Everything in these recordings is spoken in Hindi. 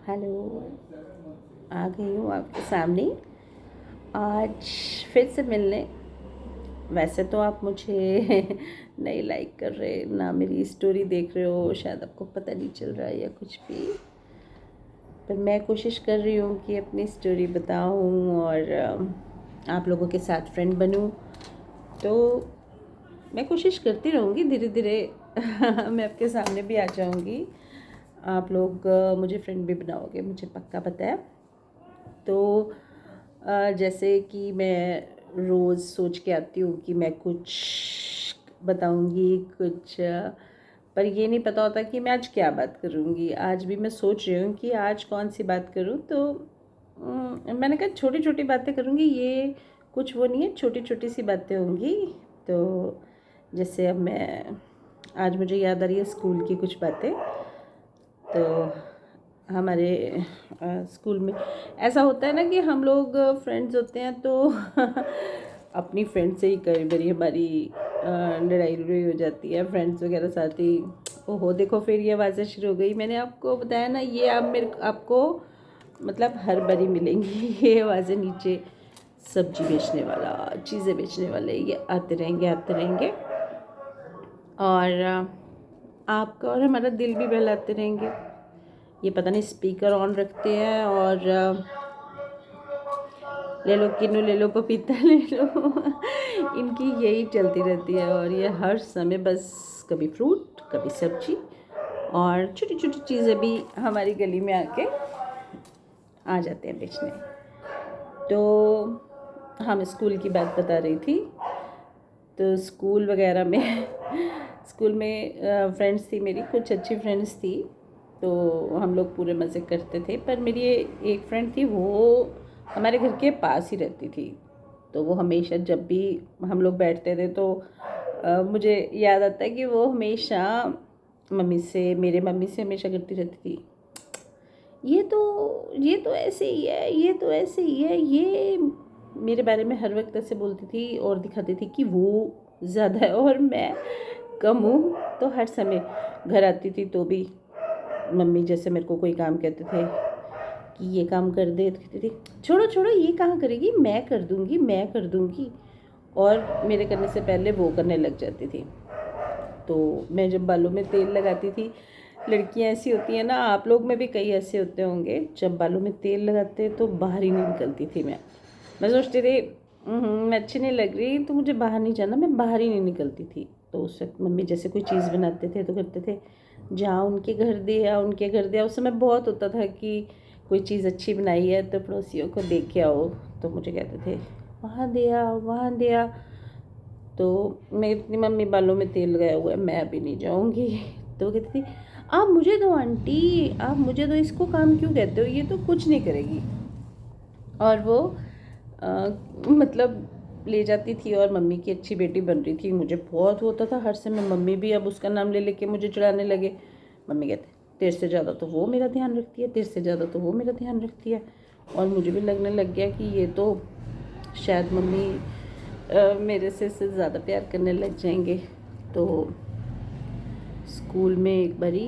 हेलो। आ गई हूँ आपके सामने आज फिर से मिलने। वैसे तो आप मुझे नहीं लाइक कर रहे, ना मेरी स्टोरी देख रहे हो, शायद आपको पता नहीं चल रहा है या कुछ भी। पर मैं कोशिश कर रही हूँ कि अपनी स्टोरी बताऊँ और आप लोगों के साथ फ्रेंड बनूँ। तो मैं कोशिश करती रहूँगी, धीरे धीरे मैं आपके सामने भी आ जाऊँगी। आप लोग मुझे फ्रेंड भी बनाओगे, मुझे पक्का पता है। तो जैसे कि मैं रोज़ सोच के आती हूँ कि मैं कुछ बताऊँगी कुछ, पर ये नहीं पता होता कि मैं आज क्या बात करूँगी। आज भी मैं सोच रही हूँ कि आज कौन सी बात करूँ, तो मैंने कहा छोटी छोटी बातें करूँगी, ये कुछ वो नहीं है, छोटी छोटी सी बातें होंगी। तो जैसे अब मैं आज मुझे याद आ रही है स्कूल की कुछ बातें। तो हमारे स्कूल में ऐसा होता है ना कि हम लोग फ्रेंड्स होते हैं, तो अपनी फ्रेंड से ही कई बारी हमारी लड़ाई लड़ाई हो जाती है, फ्रेंड्स वगैरह साथ ही। ओहो देखो फिर ये आवाज़ें शुरू हो गई। मैंने आपको बताया ना, ये आप मेरे आपको मतलब हर बारी मिलेंगी ये आवाज़ें। नीचे सब्जी बेचने वाला, चीज़ें बेचने वाले, ये आते रहेंगे और आपका और हमारा दिल भी बहलाते रहेंगे। ये पता नहीं स्पीकर ऑन रखते हैं और ले लो किन्नू, ले लो पपीता, ले लो इनकी यही चलती रहती है। और ये हर समय बस कभी फ्रूट कभी सब्जी और छोटी छोटी चीज़ें भी हमारी गली में आके आ जाते हैं बेचने। तो हम स्कूल की बात बता रही थी। तो स्कूल वगैरह में स्कूल में फ्रेंड्स थी मेरी, कुछ अच्छी फ्रेंड्स थी। तो हम लोग पूरे मज़े करते थे। पर मेरी एक फ्रेंड थी, वो हमारे घर के पास ही रहती थी। तो वो हमेशा जब भी हम लोग बैठते थे तो मुझे याद आता है कि वो हमेशा मेरे मम्मी से हमेशा करती रहती थी, ये तो ऐसे ही है, ये तो ऐसे ही है। ये मेरे बारे में हर वक्त ऐसे बोलती थी और दिखाती थी कि वो ज़्यादा है और मैं कम हूँ। तो हर समय घर आती थी तो भी मम्मी जैसे मेरे को कोई काम कहते थे कि ये काम कर दे, तो कहती थी छोड़ो छोड़ो, ये कहाँ करेगी, मैं कर दूँगी, मैं कर दूँगी। और मेरे करने से पहले वो करने लग जाती थी। तो मैं जब बालों में तेल लगाती थी, लड़कियां ऐसी होती हैं ना, आप लोग में भी कई ऐसे होते होंगे, जब बालों में तेल लगाते तो बाहर ही नहीं निकलती थी मैं सोचती थी मैं अच्छी नहीं लग रही तो मुझे बाहर नहीं जाना, मैं बाहर ही नहीं निकलती थी। तो उस वक्त मम्मी जैसे कोई चीज़ बनाते थे तो करते थे जा उनके घर दे आ, उनके घर दे आ। उस समय बहुत होता था कि कोई चीज़ अच्छी बनाई है तो पड़ोसियों को दे के आओ। तो मुझे कहते थे वहाँ दे आ, वहाँ दे आ। तो मैं इतनी मम्मी बालों में तेल लगाया हुआ है, मैं अभी नहीं जाऊँगी। तो कहती थी आप मुझे दो आंटी, आप मुझे दो, इसको काम क्यों कहते हो, ये तो कुछ नहीं करेगी। और वो आ, मतलब ले जाती थी और मम्मी की अच्छी बेटी बन रही थी। मुझे बहुत होता था हर समय, मम्मी भी अब उसका नाम ले लेके मुझे चिढ़ाने लगे। मम्मी कहते तेरे से ज़्यादा तो वो मेरा ध्यान रखती है, तेरे से ज़्यादा तो वो मेरा ध्यान रखती है। और मुझे भी लगने लग गया कि ये तो शायद मम्मी मेरे से इससे ज़्यादा प्यार करने लग जाएंगे। तो स्कूल में एक बारी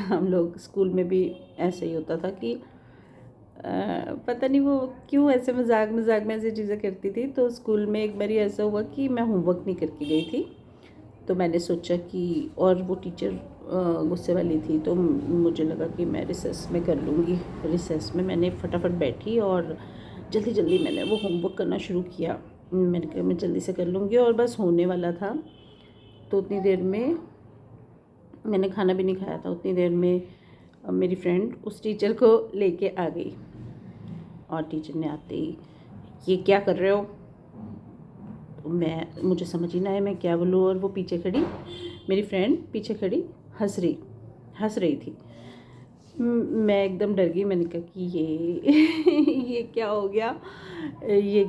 हम लोग स्कूल में भी ऐसे ही होता था कि पता नहीं वो क्यों ऐसे मजाक मजाक में ऐसी चीज़ें करती थी। तो स्कूल में एक बारी ऐसा हुआ कि मैं होमवर्क नहीं करके गई थी। तो मैंने सोचा कि, और वो टीचर गुस्से वाली थी, तो मुझे लगा कि मैं रिसेस में कर लूँगी। रिसेस में मैंने फटाफट बैठी और जल्दी जल्दी मैंने वो होमवर्क करना शुरू किया। मैंने कहा मैं जल्दी से कर लूँगी और बस होने वाला था। तो उतनी देर में मैंने खाना भी नहीं खाया था। उतनी देर में मेरी फ्रेंड उस टीचर को लेके आ गई और टीचर ने आते ही ये क्या कर रहे हो। तो मुझे समझ ही ना आया मैं क्या बोलूँ। और वो पीछे खड़ी, मेरी फ्रेंड पीछे खड़ी हंस रही थी। मैं एकदम डर गई। मैंने कहा कि ये ये क्या हो गया, ये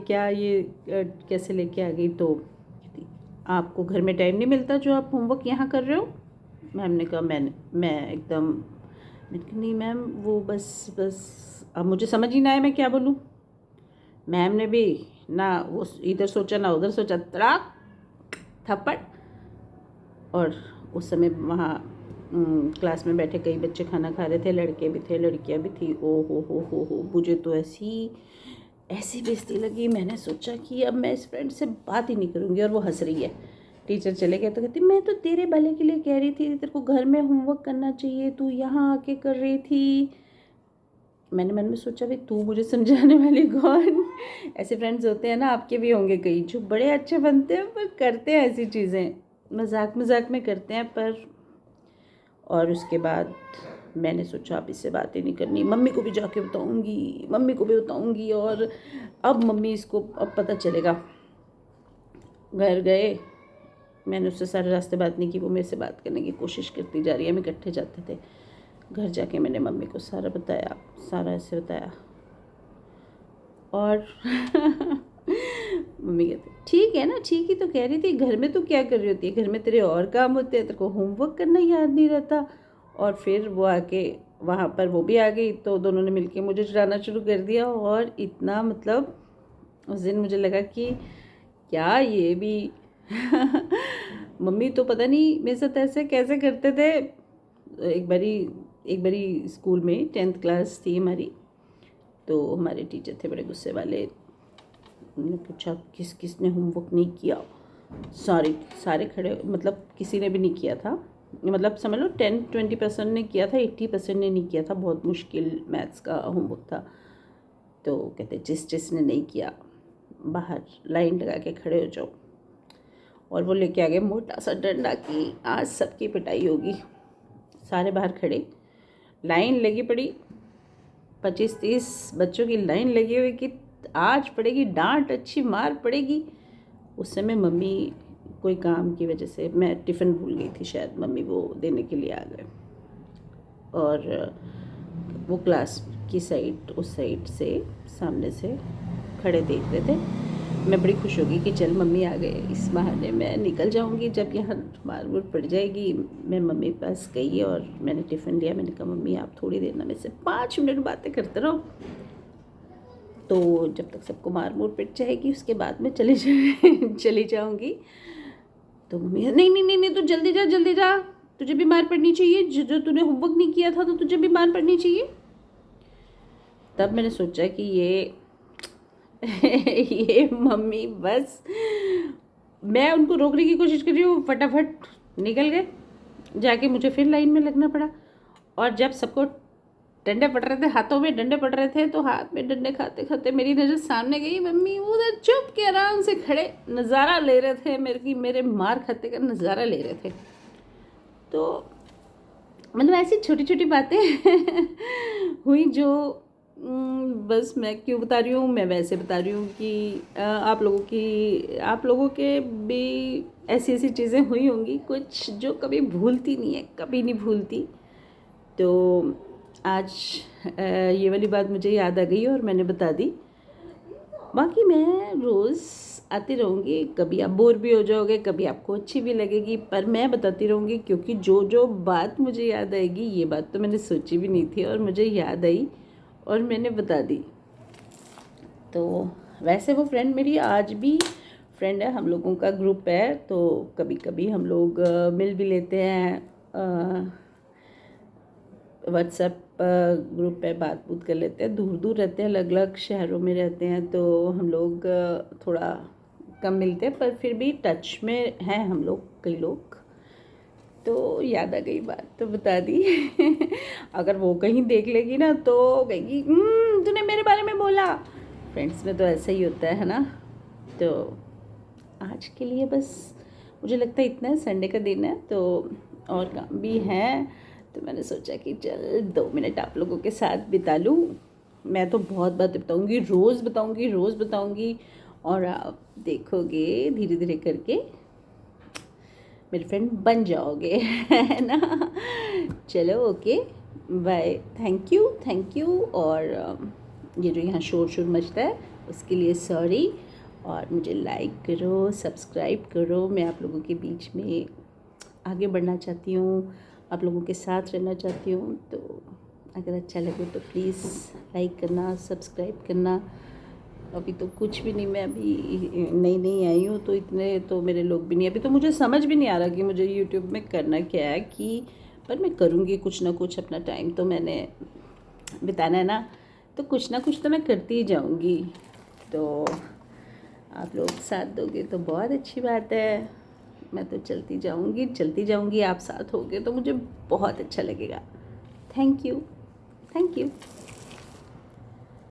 कैसे लेके आ गई। तो कहती आपको घर में टाइम नहीं मिलता जो आप होमवर्क यहाँ कर रहे हो। मैम ने कहा मैं एकदम, मैंने कहा नहीं मैम वो बस अब मुझे समझ ही ना आया मैं क्या बोलूँ। मैम ने भी ना वो इधर सोचा ना उधर सोचा, तड़ाक थप्पड़। और उस समय वहाँ क्लास में बैठे कई बच्चे खाना खा रहे थे, लड़के भी थे लड़कियां भी थी। ओ हो, मुझे तो ऐसी बेइज्जती लगी। मैंने सोचा कि अब मैं इस फ्रेंड से बात ही नहीं करूँगी, और वो हंस रही है। टीचर चले गए तो कहती मैं तो तेरे भले के लिए कह रही थी, तेरे को घर में होमवर्क करना चाहिए, तू यहाँ आके कर रही थी। मैंने मन में सोचा भाई तू मुझे समझाने वाली कौन। ऐसे फ्रेंड्स होते हैं ना, आपके भी होंगे कई, जो बड़े अच्छे बनते हैं पर करते हैं ऐसी चीज़ें, मजाक मजाक में करते हैं पर। और उसके बाद मैंने सोचा अब इससे बात ही नहीं करनी, मम्मी को भी जाके बताऊंगी, मम्मी को भी बताऊंगी। और अब मम्मी इसको अब पता चलेगा। घर गए, मैंने उससे सारे रास्ते बात नहीं की, वो मेरे से बात करने की कोशिश करती जा रही है। हम इकट्ठे जाते थे। घर जाके मैंने मम्मी को सारा बताया, सारा ऐसे बताया। और मम्मी कहती ठीक है ना, ठीक ही तो कह रही थी, घर में तो क्या कर रही होती है, घर में तेरे और काम होते हैं, तेरे को होमवर्क करना याद नहीं रहता। और फिर वो आके वहाँ पर वो भी आ गई, तो दोनों ने मिलके मुझे चिढ़ाना शुरू कर दिया। और इतना मतलब उस दिन मुझे लगा कि क्या ये भी मम्मी तो पता नहीं मेरे साथ ऐसे कैसे करते थे। एक बारी स्कूल में 10th क्लास थी हमारी, तो हमारे टीचर थे बड़े गुस्से वाले। उन्होंने पूछा किस किस ने होमवर्क नहीं किया। सारे खड़े, मतलब किसी ने भी नहीं किया था। मतलब समझ लो 10-20% ने किया था, 80% ने नहीं किया था। बहुत मुश्किल मैथ्स का होमवर्क था। तो कहते जिसने नहीं किया बाहर लाइन लगा के खड़े हो जाओ। और वो लेके आ गए मोटा सा डंडा कि आज सबकी पिटाई होगी। सारे बाहर खड़े, लाइन लगी पड़ी, 25-30 बच्चों की लाइन लगी हुई कि आज पड़ेगी डांट, अच्छी मार पड़ेगी। उस समय मम्मी कोई काम की वजह से, मैं टिफ़िन भूल गई थी शायद, मम्मी वो देने के लिए आ गए। और वो क्लास की साइड, उस साइड से सामने से खड़े देख रहे थे। मैं बड़ी खुश होगी कि चल मम्मी आ गए, इस बहाने मैं निकल जाऊंगी। जब यहाँ मार पड़ जाएगी। मैं मम्मी पास गई और मैंने टिफ़िन लिया। मैंने कहा मम्मी आप थोड़ी देर ना मेरे से 5 मिनट बातें करते रहो, तो जब तक सबको मार पिट जाएगी उसके बाद में चली जाऊंगी। तो मम्मी नहीं नहीं नहीं नहीं, तू जल्दी जा, तुझे भी मार पड़नी चाहिए, जो तूने होमवर्क नहीं किया था तो तुझे भी मार पड़नी चाहिए। तब मैंने सोचा कि ये मम्मी बस, मैं उनको रोकने की कोशिश कर रही हूँ, फटाफट निकल गए। जाके मुझे फिर लाइन में लगना पड़ा। और जब सबको डंडे पड़ रहे थे, हाथों में डंडे पड़ रहे थे, तो हाथ में डंडे खाते खाते मेरी नज़र सामने गई। मम्मी उधर चुप के आराम से खड़े नज़ारा ले रहे थे, मेरे मार खाते का नज़ारा ले रहे थे। तो मतलब ऐसी छोटी छोटी बातें हुई जो बस मैं क्यों बता रही हूँ, मैं वैसे बता रही हूँ कि आप लोगों के भी ऐसी ऐसी चीज़ें हुई होंगी कुछ, जो कभी भूलती नहीं है, कभी नहीं भूलती। तो आज ये वाली बात मुझे याद आ गई और मैंने बता दी। बाकी मैं रोज़ आती रहूँगी, कभी आप बोर भी हो जाओगे, कभी आपको अच्छी भी लगेगी, पर मैं बताती रहूँगी, क्योंकि जो बात मुझे याद आएगी, ये बात तो मैंने सोची भी नहीं थी और मुझे याद आई और मैंने बता दी। तो वैसे वो फ्रेंड मेरी आज भी फ्रेंड है, हम लोगों का ग्रुप है, तो कभी कभी हम लोग मिल भी लेते हैं। व्हाट्सएप ग्रुप पे बात कर लेते हैं। दूर दूर रहते हैं, अलग अलग शहरों में रहते हैं, तो हम लोग थोड़ा कम मिलते हैं, पर फिर भी टच में हैं हम लोग, कई लोग। तो याद आ गई बात तो बता दी। अगर वो कहीं देख लेगी ना तो कहेगी तूने मेरे बारे में बोला। फ्रेंड्स में तो ऐसा ही होता है ना। तो आज के लिए बस मुझे लगता है इतना है, संडे का दिन है तो और काम भी है, तो मैंने सोचा कि चल 2 मिनट आप लोगों के साथ बिता लूँ। मैं तो बहुत बात बताऊँगी, रोज़ बताऊँगी और आप देखोगे धीरे धीरे करके मेरे फ्रेंड बन जाओगे, है ना। चलो ओके बाय, थैंक यू। और ये जो यहाँ शोर मचता है उसके लिए सॉरी। और मुझे लाइक करो, सब्सक्राइब करो। मैं आप लोगों के बीच में आगे बढ़ना चाहती हूँ, आप लोगों के साथ रहना चाहती हूँ। तो अगर अच्छा लगे तो प्लीज़ लाइक करना, सब्सक्राइब करना। अभी तो कुछ भी नहीं, मैं अभी नई आई हूँ, तो इतने तो मेरे लोग भी नहीं, अभी तो मुझे समझ भी नहीं आ रहा कि मुझे यूट्यूब में करना क्या है, कि पर मैं करूँगी कुछ ना कुछ, अपना टाइम तो मैंने बिताना है ना, तो कुछ ना कुछ तो मैं करती ही जाऊँगी। तो आप लोग साथ दोगे तो बहुत अच्छी बात है। मैं तो चलती जाऊँगी, आप साथ होगे तो मुझे बहुत अच्छा लगेगा। Thank you, thank you.